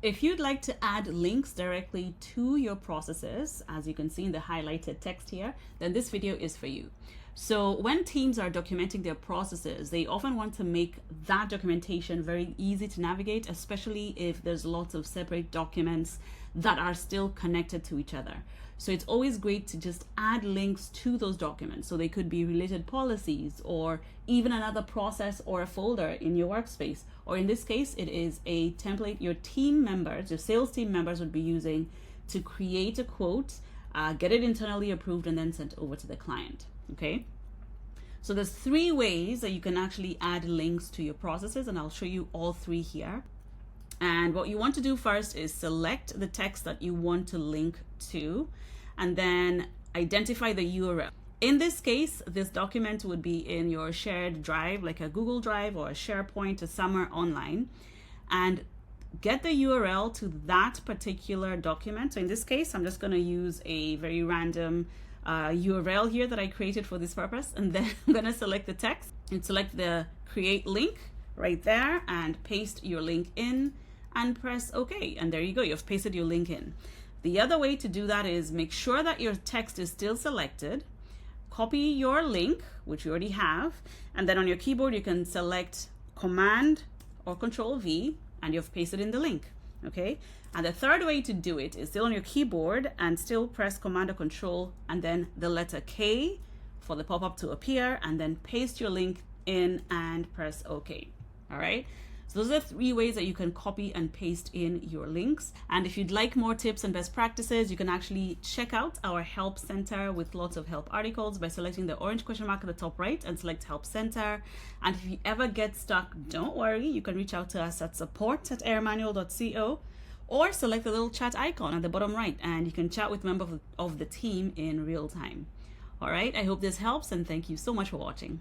If you'd like to add links directly to your processes, as you can see in the highlighted text here, then this video is for you. So when teams are documenting their processes, they often want to make that documentation very easy to navigate, especially if there's lots of separate documents that are still connected to each other. So it's always great to just add links to those documents. So they could be related policies or even another process or a folder in your workspace. Or in this case, it is a template your team members, your sales team members would be using to create a quote, get it internally approved, and then sent over to the client. Okay, so there's 3 ways that you can actually add links to your processes, and I'll show you all 3 here. And what you want to do first is select the text that you want to link to, and then identify the URL. In this case, this document would be in your shared drive, like a Google Drive or a SharePoint or somewhere online, and get the URL to that particular document. So in this case, I'm just going to use a very random URL here that I created for this purpose, and then I'm going to select the text and select the create link right there and paste your link in and press OK, and there you go, you've pasted your link in. The other way to do that is make sure that your text is still selected, copy your link, which you already have, and then on your keyboard you can select Command or Control V and you've pasted in the link. Okay, and the third way to do it is still on your keyboard and still press Command or Control and then the letter K for the pop-up to appear, and then paste your link in and press OK. All right, so those are 3 ways that you can copy and paste in your links. And if you'd like more tips and best practices, you can actually check out our Help Center with lots of help articles by selecting the orange question mark at the top right and select Help Center. And if you ever get stuck, don't worry, you can reach out to us at support@airmanual.co or select the little chat icon at the bottom right and you can chat with members of the team in real time. All right, I hope this helps and thank you so much for watching.